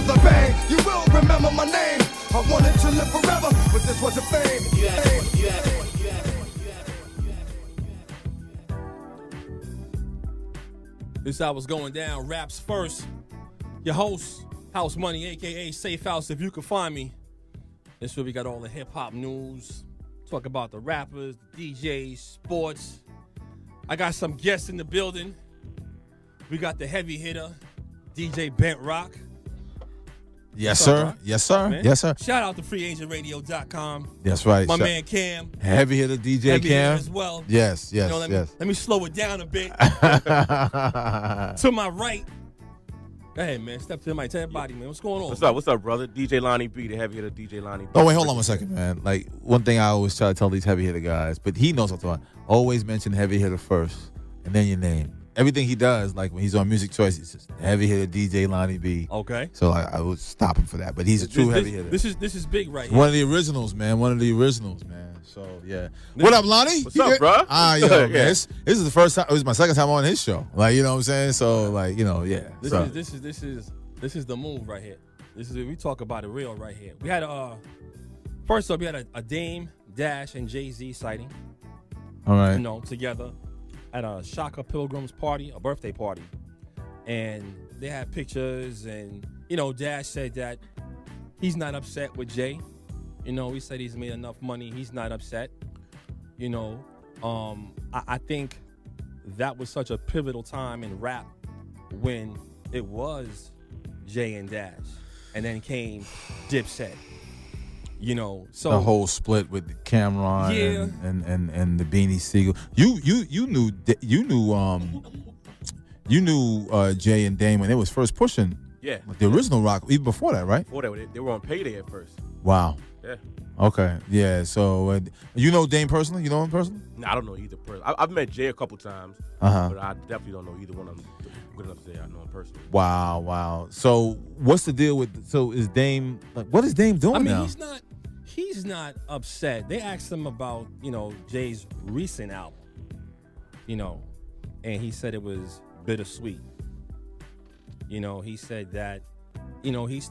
with a bang. You will remember my name. I wanted to live forever, but this wasn't fame. This is how it's going down. Raps first. Your host, House Money, a.k.a. Safe House, if you can find me. This is where we got all the hip-hop news. Talk about the rappers, the DJs, sports. I got some guests in the building. We got the heavy hitter, DJ Bent Rock. Yes, What's up, sir. Rock? Yes, sir. Man. Yes, sir. Shout out to freeagentradio.com. That's right. My man Cam. Heavy hitter DJ Heavy hitter Cam. as well. Yes, yes, You know, yes. Let me slow it down a bit. To my right. Go ahead, man. Step to the mic. Tell everybody, man. What's going on? What's up, brother? DJ Lonnie B, the heavy hitter DJ Lonnie B. Oh, wait, hold on 1 second, man. Like, one thing I always try to tell these heavy hitter guys, but he knows what I'm talking about. Always mention heavy hitter first, and then your name. Everything he does, like when he's on Music Choice, it's just heavy hitter DJ Lonnie B. Okay. So I would stop him for that. But he's a true heavy hitter. This is big right here. One of the originals, man. One of the originals, man. So, yeah. What up, Lonnie? What's up, bro? Yo, Yeah. man. This is the first time. It was my second time on his show. Like, you know what I'm saying? So, like, you know, yeah. This is the move right here. We talk about it real right here. We had first up we had a Dame Dash and Jay-Z sighting. All right. You know, together at a Shaka Pilgrim's party, a birthday party. And they had pictures and, you know, Dash said that he's not upset with Jay. You know, he said he's made enough money. He's not upset. You know, I think that was such a pivotal time in rap when it was Jay and Dash. And then came Dipset. You know, so the whole split with Cameron Yeah. and the Beanie Siegel. You knew Jay and Dame when they was first pushing. Yeah. The original rock, even before that, right? Before that, they were on Payday at first. Wow. Yeah. Okay. Yeah. So you know Dame personally? You know him personally? No, I don't know either person. I've met Jay a couple times, Uh-huh. but I definitely don't know either one of them good enough to say I know him personally. Wow. So what's the deal with? So is Dame like? What is Dame doing I mean, now? he's not upset. They asked him about, you know, Jay's recent album, you know, and he said it was bittersweet. You know, he said that, you know, he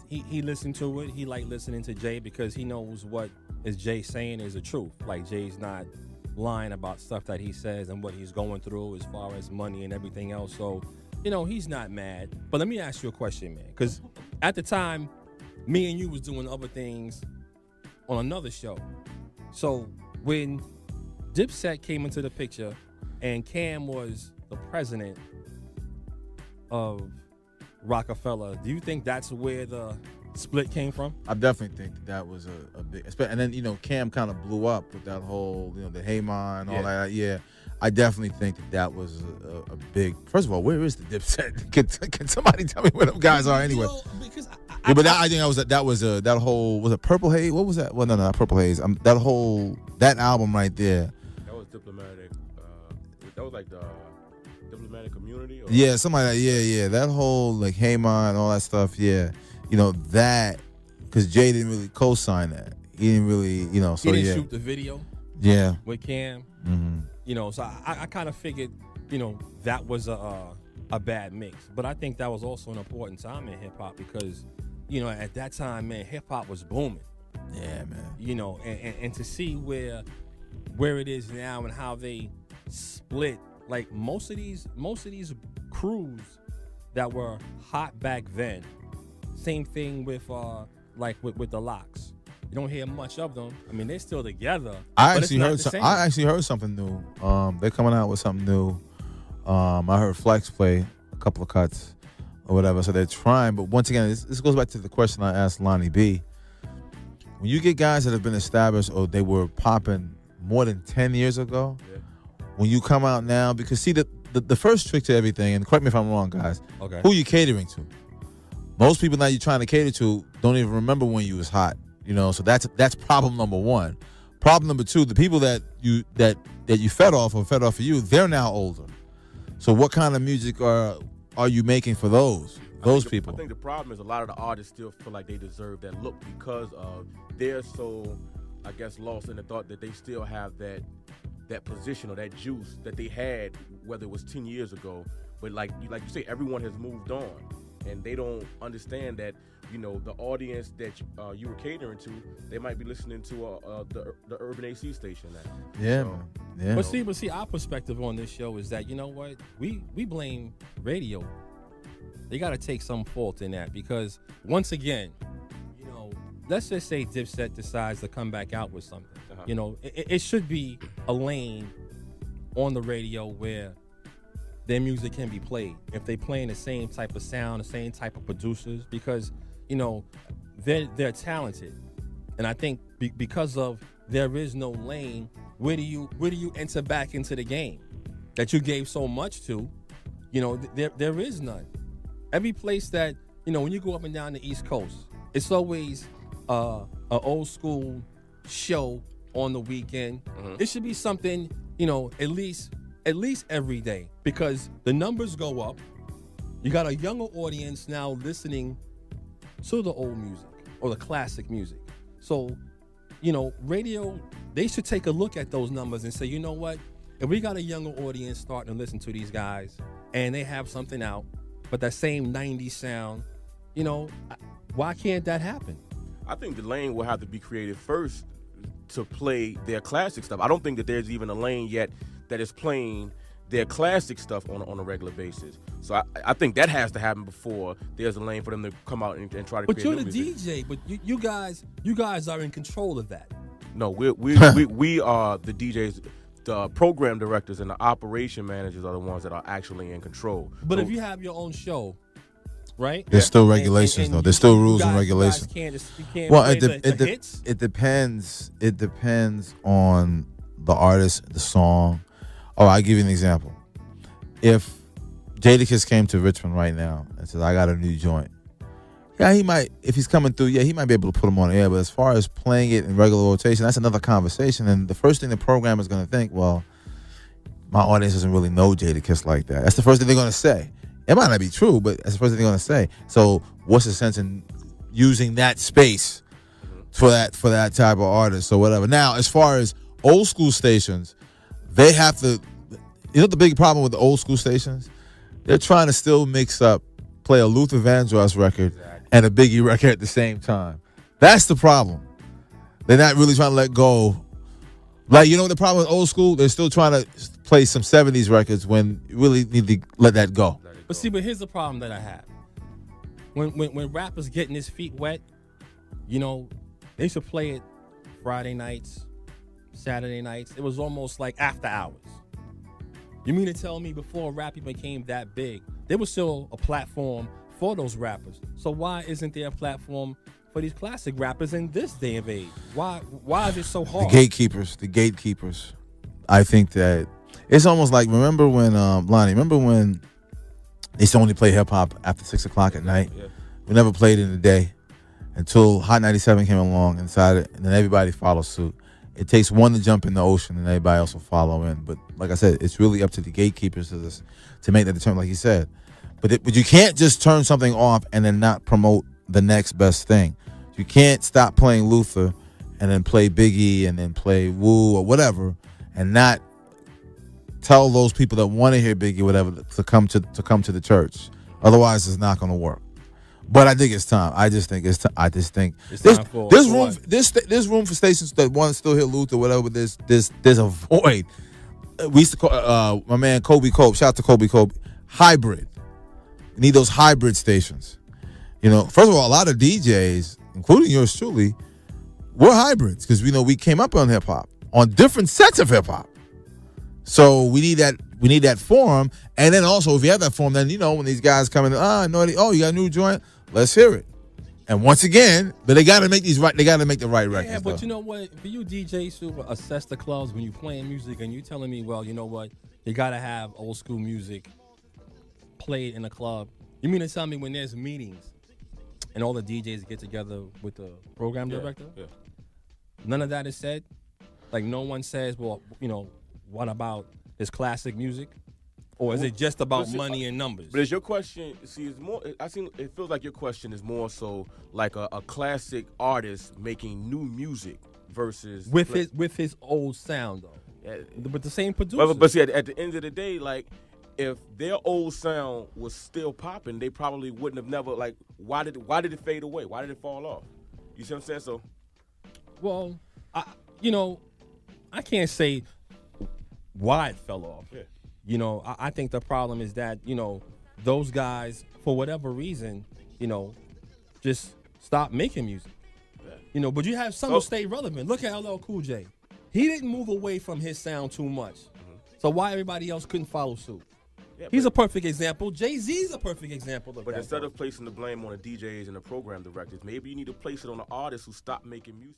listened to it. He liked listening to Jay because he knows what is Jay saying is the truth. Like, Jay's not lying about stuff that he says and what he's going through as far as money and everything else. So, you know, he's not mad. But let me ask you a question, man, because at the time, me and you was doing other things on another show. So when Dipset came into the picture and Cam was the president of Rockefeller, do you think that's where the split came from? I definitely think that was a big, and then, you know, Cam kind of blew up with that whole, you know, the Hey Ma and all that. Yeah, I definitely think that was a big. First of all, where is the Dipset? Can somebody tell me where them guys are anyway? You know, because I think that whole, was it Purple Haze? What was that? Well, no, not Purple Haze. That album right there. That was Diplomatic. That was like the Diplomatic Community. Or? Yeah, something like that. Yeah. That whole like Hey Ma and all that stuff. Yeah, you know that because Jay didn't really co-sign that. He didn't really, you know. So he didn't shoot the video. Yeah. With Cam. Mm-hmm. You know, so I kind of figured, you know, that was a bad mix. But I think that was also an important time in hip hop because, you know, at that time, man, hip hop was booming. Yeah, man. You know, and to see where it is now and how they split, like most of these crews that were hot back then. Same thing with with the Locks. You don't hear much of them. I mean, they're still together. I actually heard something new. They're coming out with something new. I heard Flex play a couple of cuts or whatever, so they're trying. But once again, this goes back to the question I asked Lonnie B. When you get guys that have been established or they were popping more than 10 years ago, when you come out now, because see, the first trick to everything, and correct me if I'm wrong, guys, okay, who you catering to? Most people now you're trying to cater to don't even remember when you was hot. You know, so that's problem number one. Problem number two, the people that you fed off of you, they're now older. So what kind of music are you making for those people? I think the problem is a lot of the artists still feel like they deserve that look because they're so, I guess, lost in the thought that they still have that position or that juice that they had, whether it was 10 years ago. But like you say, everyone has moved on. and they don't understand that, you know, the audience that you were catering to, they might be listening to the Urban AC station now. Yeah, So, man. Yeah. But see, our perspective on this show is that, you know what, we blame radio. They got to take some fault in that, because once again, you know, let's just say Dipset decides to come back out with something. You know, it should be a lane on the radio where their music can be played. If they playing the same type of sound, the same type of producers, because, you know, they're talented, and I think because of there is no lane, where do you enter back into the game that you gave so much to? You know, there is none. Every place that, you know, when you go up and down the East Coast, it's always a old school show on the weekend. It should be something, you know, at least every day, because the numbers go up. You got a younger audience now listening to the old music or the classic music. So, you know, radio, they should take a look at those numbers and say, you know what, if we got a younger audience starting to listen to these guys and they have something out, but that same 90s sound, you know, why can't that happen? I think the lane will have to be created first to play their classic stuff. I don't think that there's even a lane yet that is playing their classic stuff on a regular basis. So I think that has to happen before there's a lane for them to come out and try to But create you're the new music. DJ, but you guys are in control of that. No, we are the DJs. The program directors and the operation managers are the ones that are actually in control. But So if you have your own show, right? There's still regulations, though. There's still rules and regulations. You can't Well, play the hits. it depends. It depends on the artist, the song. Oh, I'll give you an example. If Jadakiss came to Richmond right now and says, I got a new joint, yeah, he might, if he's coming through, yeah, he might be able to put him on the air. But as far as playing it in regular rotation, that's another conversation. And the first thing the program is going to think, well, my audience doesn't really know Jadakiss like that. That's the first thing they're going to say. It might not be true, but that's the first thing they're going to say. So what's the sense in using that space for that type of artist or whatever? Now, as far as old school stations, they have to, you know, the big problem with the old school stations? They're trying to still play a Luther Vandross record and a Biggie record at the same time. That's the problem. They're not really trying to let go. Like, you know what the problem with old school? They're still trying to play some 70s records when you really need to let that go. But see, but here's the problem that I have. When rappers getting his feet wet, you know, they should play it Friday nights, Saturday nights. It was almost like after hours. You mean to tell me before rap even became that big, there was still a platform for those rappers? So why isn't there a platform for these classic rappers in this day of age? Why is it so hard? The gatekeepers. I think that it's almost like, remember when, Lonnie, when they used to only play hip hop after 6 o'clock at night? Yeah. We never played it in the day until Hot 97 came along and decided, and then everybody followed suit. It takes one to jump in the ocean and everybody else will follow in. But like I said, it's really up to the gatekeepers to make that determination, like you said. But you can't just turn something off and then not promote the next best thing. You can't stop playing Luther and then play Biggie and then play Wu or whatever and not tell those people that want to hear Biggie or whatever to come to the church. Otherwise, it's not going to work. But I think it's time. I just think it's time. I just think there's room for stations that want to still hear Luther or whatever. But there's a void. We used to call my man Kobe Cope. Shout out to Kobe Cope. Hybrid. We need those hybrid stations. You know, first of all, a lot of DJs, including yours truly, we're hybrids because we came up on hip hop, on different sets of hip hop. So we need that forum, and then also if you have that forum, then when these guys come in, you got a new joint, let's hear it. And once again, but they got to make these right. They got to make the right records. Yeah, but though. you know what? For you DJs who assess the clubs when you playing music, and you telling me, well, you know what? You got to have old school music played in a club. You mean to tell me when there's meetings and all the DJs get together with the program director? Yeah. None of that is said. Like no one says, well, what about this classic music? Or is it just about money and numbers? But is your question, it's more, it feels like your question is more so like a classic artist making new music versus with his old sound though. But the same producer. But see, at the end of the day, like if their old sound was still popping, they probably wouldn't have never like. Why did it fade away? Why did it fall off? You see what I'm saying? So, Well, I can't say why it fell off. Yeah. I think the problem is that those guys, for whatever reason, just stop making music. Yeah. But you have some to stay relevant. Look at LL Cool J. He didn't move away from his sound too much. So why everybody else couldn't follow suit? Yeah, He's a perfect example. Jay-Z's a perfect example of that. But instead of placing the blame on the DJs and the program directors, maybe you need to place it on the artists who stopped making music.